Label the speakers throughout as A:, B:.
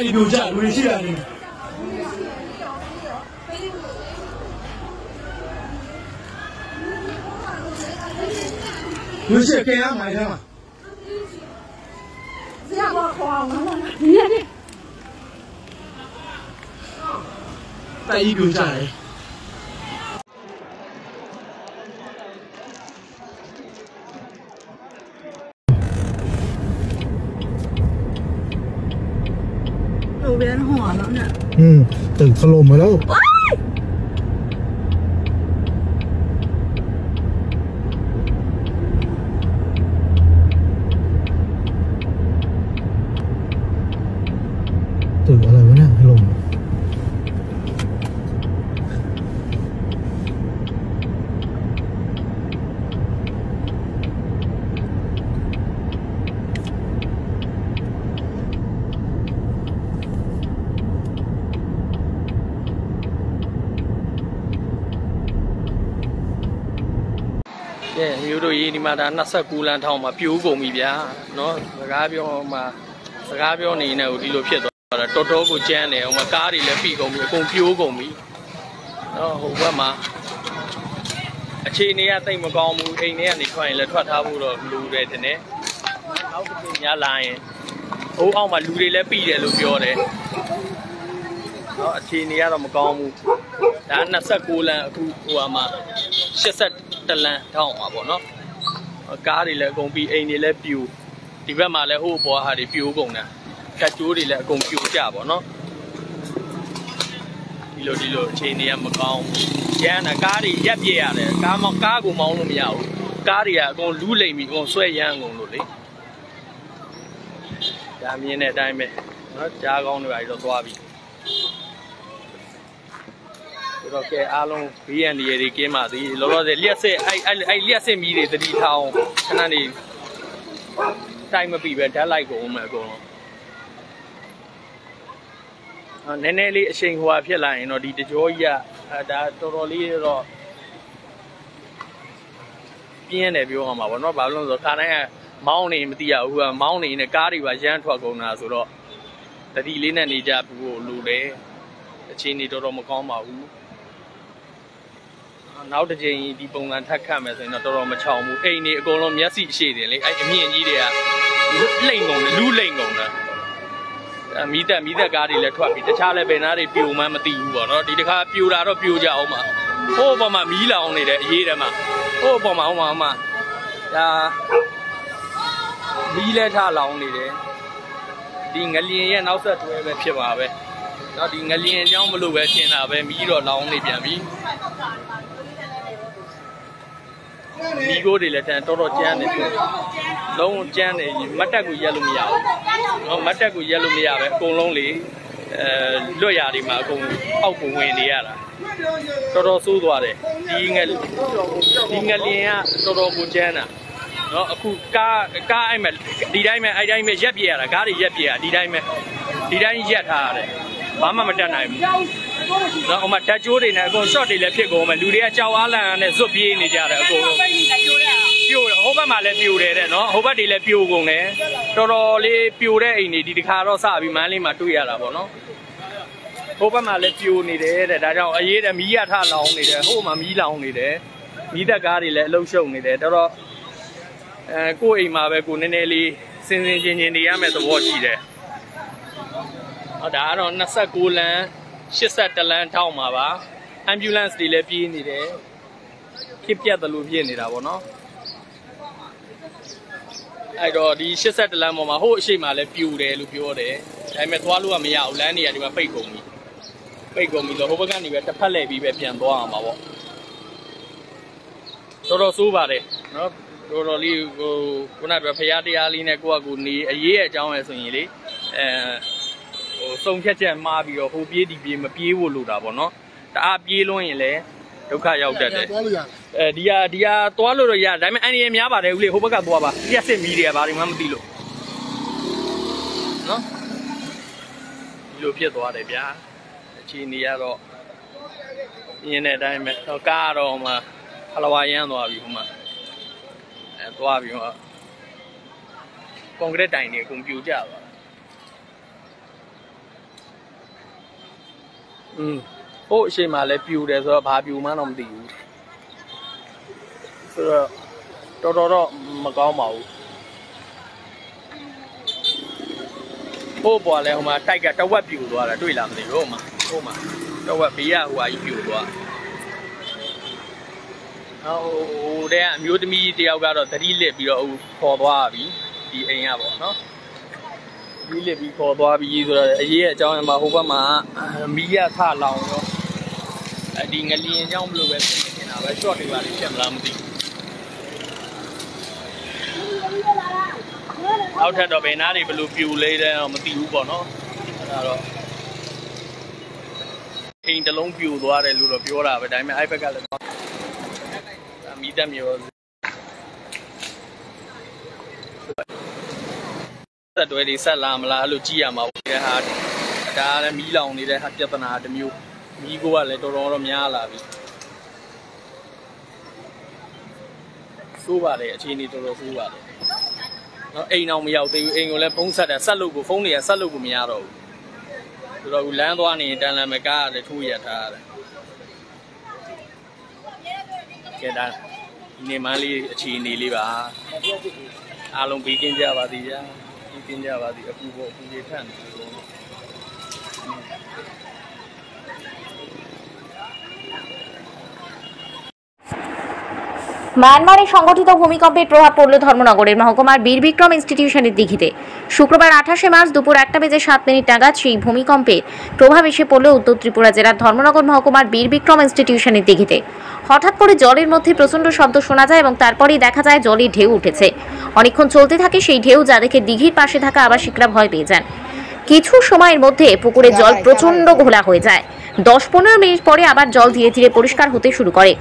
A: 你留下微信啊你。微信给俺买的嘛。带一留下来。
B: 路边火了呢。
A: ตึกถล่มมาแล้วตึกอะไรวะเนี่ยถล่มမျိုးတို့ရေးဒီမှာဒါ29လမ်းထောင်မှာပြိုးကုန်ပြီဗျာနော်စကားပြောနေနေဒီလိုဖြစ်သွားတာတော်တော်ကိုကြမ်းတယ်ဟိုမှာကားတွေလည်းပြီးကုန်ပြီအကုန်ပြိုးကုန်ပြီနော်ဟိုဘက်မှာအခြေအနေကတိတ်မကောင်းဘူးအိမ်ထဲကနေထွက်ရင်လည်းထွက်ထားဖို့တော့လူတယ်တင်တယ်နောက်တစ်ချိန်များလာရင်ဟိုအောက်မှာလူတွေလည်းပြီးတယ်လို့ပြောတယ်နော်အခြေအနေကတော့မကောင်းဘူးဒါ29လမ်းအခုဟိုမှာ80လမ်းထောင်မှာပေါ့နော်ကားတွေလည်းအကုန်ပြီးအိမ်တွေလည်းပြိုဒီဘက်မှာလည်းဟိုးပေါ်ဟာတွေပြိုကုန်တာကတ်ကျိုးတွေလည်းအကုန်ပြိုကြပေါ့နော်ဒီလိုအခြေအနေကမကောင်းရမ်းတာကားတွေရက်ပြည့်ရတယ်ကားကိုမောင်းလို့မရဘူးကားတွေကအကုန်လူးလိမ်ပြီးအကုန်ဆွဲရမ်းကုန်လို့လေဒါမြင်တဲ့အတိုင်းပဲနော်ကြားကောင်းတွေပါတော့သွားပြီတော့ကဲအားလုံး BND တွေကင်းပါသေးလောလောဆယ်လျှက်စစ်အဲ့လျှက်စစ်မီးတွေတတိထောင်ခဏနေတိုင်းမပြီးပဲဓာတ်လိုက်ကုန်မယ်အကုန်လုံးနည်းနည်းလေးအချိန်ဟိုဟာဖြစ်လာရင်တော့ဒီတကြောကြီးကဒါတော်တော်လေးတော့ပြင်းတယ်ပြောရမှာပေါ့နော်ဘာလို့လဲဆိုတော့ခါတိုင်းကမောင်းနေမသိရဘူးကမောင်းနေနဲ့ကားတွေပါရမ်းထွက်ကုန်တာဆိုတော့တတိလေးနဲ့နေကြဖို့လိုတယ်အချိန်နေတော်တော်မကောင်းပါဘူးနောက်တစ်ချိန်ဒီပုံစံထပ်ခတ်မယ်ဆိုရင်တော့တော်တော်မချောင်ဘူးအိမ်နေအကုန်လုံးမျက်စိရှိတယ်လေအဲ့အမြင့်ကြီးတွေကလိမ့်ကုန်တယ်လူးလိမ့်ကုန်တာမီးသက်ကားတွေလည်းထွက်ပြီးတခြားလည်းဘယ်နာတွေပြိုမှန်းမသိဘူးပေါ့နော်ဒီတစ်ခါပြိုတာတော့ပြိုကြအောင်ပါဟိုးပေါ်မှာမီးလောင်နေတယ်အရေးတည်းမှာဟိုးပေါ်မှာဟိုမှာဒါမီးလဲထားလောင်နေတယ်ဒီငလျင်ရဲ့နောက်ဆက်တွဲပဲဖြစ်ပါပဲတော့ဒီငလျင်အကြောင်းမလို့ပဲရှင်းတာပဲမီးတော့လောင်နေပြန်ပြီမီးကိုတွေလည်းတော်တော်ကျန်းနေတယ်လုံးကျန်းနေမတ်တက်ကိုရက်လို့မရဘူးနော်မတ်တက်ကိုရက်လို့မရပဲအကုန်လုံးလေလွတ်ရာတွေမှာအကုန်အောက်ကိုဝင်နေရတာတော်တော်ဆိုးသွားတယ်ဒီငလျင်ကတော်တော်ကိုကျန်းတာနော်အခုကားအဲ့မဲ့ဒီတိုင်းပဲအဲ့တိုင်းပဲရက်ပြရတာကားတွေရက်ပြရဒီတိုင်းရက်ထားရတယ်ဘာမှမတက်နိုင်ဘူးနော်ဟိုမှာဓာတ်ကြိုးတွေနဲ့အကုန် short တွေလည်းဖြစ်ကုန်မယ်လူတွေကကြောက်အားလန့်နဲ့ဇွတ်ပြေးနေကြတယ်အကုန်လုံးပြိုတယ်ဟိုဘက်မှာလည်းပြိုတယ်တဲ့နော်ဟိုဘက်တွေလည်းပြိုကုန်တယ်တော်တော်လေးပြိုတဲ့အိမ်တွေဒီတစ်ခါတော့စပြီးမန်းလေးမှာတွေ့ရတာပေါ့နော်ဟိုဘက်မှာလည်းပြိုနေတယ်တဲ့ဒါကြောင့်အရေးတဲ့မီးရထလောင်နေတယ်ဟိုမှာမီးလောင်နေတယ်မီးသက်ကားတွေလည်းအလုံးရှုံနေတယ်တော်တော်ကိုယ့်အိမ်မှာပဲကိုနည်းနည်းလေးစင်ချင်းနေရမယ့်သဘောရှိတယ်ဒါကတော့29လမ်း80လမ်းထောက်မှာပါ ambulance တွေလည်းပြေးနေတယ်ခစ်ပြတ်တယ်လို့ပြေးနေတာပေါ့နော်အဲ့တော့ဒီ80လမ်းပေါ်မှာဟိုအရှိမလည်းပြူတယ်လို့ပြောတယ်ဒါပေမဲ့သွားလို့ကမရဘူးလမ်းတွေကဒီမှာပိတ်ကုန်ပြီတော့ဟိုဘက်ကနေပဲတစ်ဖက်လှည့်ပြီးပဲပြန်သွားအောင်ပါပေါ့ တော်ဆိုးပါတယ်နော်တော်လေးဟိုခုနကဖရားတရားလေးနဲ့ကိုယ့်အကူနေအရေးအကြောင်းပဲဆိုရင်လေဟိုစုံဖြတ်ချက်မှားပြီးတော့ဟိုပြေးဒီပြေးမပြေးဖို့လိုတာပေါ့နော်တအားပြေးလွန်းရင်လည်းဒုက္ခရောက်တတ်တယ်ဒီဟာသွားလို့တော့ရဒါပေမဲ့အန်ရီများပါတယ်ဦးလေးဟိုဘက်ကသွားပါပြက်စစ်မီးတွေကဘာတွေမှမသိလို့နော်ဒီလိုဖြစ်သွားတယ်ဗျာအခြေအနေကတော့ရင်းတဲ့အတိုင်းပဲကားတော့မှအလဝါရမ်းသွားပြီဟိုမှာသွားပြီးတော့ကွန်ကရစ်တိုင်တွေအကုန်ပြိုကျသွားဟိုအရှိန်မှာလည်းပြိုတယ်ဆိုတော့ဘာပြိုမှတော့မသိဘူးဆိုတော့တော်မကောင်းပါဘူးဟိုပေါ်လဲဟိုမှာတိုက်ကတဝက်ပြိုသွားတာတွေ့လားမသိဘူးဟိုမှာတဝက်ဘေးကဟိုဟာကြီးပြိုသွားဟိုတဲ့အမျိုးသမီးတယောက်ကတော့သတိလစ်ပြီးတော့ခေါ်သွားပြီဒီအိမ်ကပေါ့နော်သတိလစ်ပြီးခေါ်သွားပြီဆိုတော့အရေးအကြောင်းမှာဟိုဘက်မှာမီးရထလောင်ရောဒီငလျင်ကြောင့်မလို့ပဲဖြစ်နေတာပဲ short တွေပါလိမ့်ဖြစ်မလားမသိဘူးအောက်ထပ်တော့ဘယ်နားတွေဘယ်လိုပြူလဲတော့မသိဘူးပေါ့နော်အဲ့ဒါတော့အိမ်တစ်လုံးပြူသွားတယ်လို့တော့ပြောတာပဲဒါပေမဲ့အဲ့ဘက်ကလည်းမီးတက်မျိုးသက်တွေတွေဆက်လာမလားအဲ့လိုကြည့်ရမှာပေါ့ဒီဟာဒါလည်းမီးလောင်နေတဲ့ဟာပြဿနာတစ်မျိုးမီးကိုကလည်းတော်တော့များလာပြီစိုးပါတယ်အခြေအနေတော်ဆိုးပါတယ်နော်အိမ်အောင်မရောက်သေးဘူးအိမ်ကိုလည်းဖုန်းဆက်တယ်ဆက်လို့ကိုဖုန်းတွေကဆက်လို့ကိုမရတော့ဘူးဆိုတော့လမ်းသွားနေတန်လမ်းမကားရတယ်ထိုးရထားရတယ်ကဲဒါနေမလေးအခြေအနေလေးပါအားလုံးပြီးကင်းကြပါသည်ဗျာပြီးကင်းကြပါသည်အခုပေါ့အခုရေထန့်နေလို့
C: মায়ানমারে সংঘটিত ভূমিকম্পের প্রভাব পড়ল ধর্মনগরের মহকুমার বীর বিক্রম ইনস্টিটিউশনের দিঘিতে শুক্রবার 28 মার্চ দুপুর 1:07 নাগাদ সেই ভূমিকম্পের প্রভাব এসে পড়ল উত্তর ত্রিপুরা জেলার ধর্মনগর মহকুমার বীর বিক্রম ইনস্টিটিউশনের দিঘিতে হঠাৎ করে জলের মধ্যে প্রচণ্ড শব্দ শোনা যায় এবং তারপরেই দেখা যায় জলের ঢেউ উঠেছে অনেকক্ষণ চলতে থাকে সেই ঢেউ যা দেখে দিঘির পাশে থাকা আবাসিকরা ভয় পেয়ে যান কিছু সময়ের মধ্যে পুকুরে জল প্রচণ্ড ঘোলা হয়ে যায় 10-15 মিনিট পরে আবার জল ধীরে ধীরে পরিষ্কার হতে শুরু করে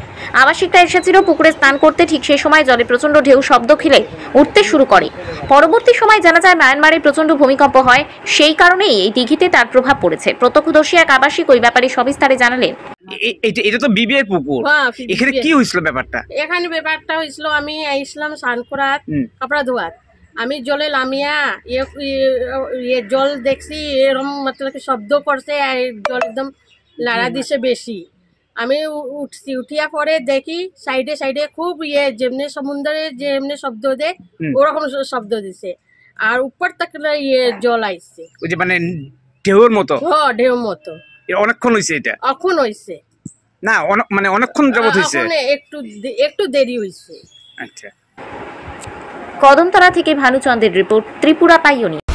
C: আবাসিকরা এসেছিল পুকুরে স্নান করতে ঠিক সেই সময় জলে প্রচণ্ড ঢেউ শব্দ খেলে উঠতে শুরু করে পরবর্তী সময় জানা যায় মায়ানমারে প্রচণ্ড ভূমিকম্প হয় সেই কারণেই এই দিঘিতে তার প্রভাব পড়েছে প্রত্যক্ষদর্শী এক আবাসিক ওই ব্যাপারে সবিস্তারে জানালেন
D: এটা তো বিবিএর পুকুর এখানে কি হয়েছিল ব্যাপারটা
E: এখানে ব্যাপারটা হয়েছিল আমি আইছিলাম স্নান করার কাপড়া ধোয়ার আমি জলে নামিয়া জল দেখছি এরকম মতলব শব্দ করছে আর জল একদম লাড়া দিছে বেশি আমি উঠছি উঠিয়া পরে দেখি সাইডে সাইডে খুব যেমনি সমুদ্রে যেমনি শব্দ দেয় ওরকম শব্দ দিছে আর উপর তাকলে জল আইছে
D: ওই যে মানে ঢেউর মতো
E: হ্যাঁ ঢেউর মতো
D: অনেকক্ষণ হইছে এটা
E: এখন হইছে
D: না মানে অনেকক্ষণ যাবত হইছে
E: একটু দেরি হইছে
D: আচ্ছা
C: কদমতলা থেকে ভানুচন্দ্রের রিপোর্ট ত্রিপুরা পাইওনিয়ার।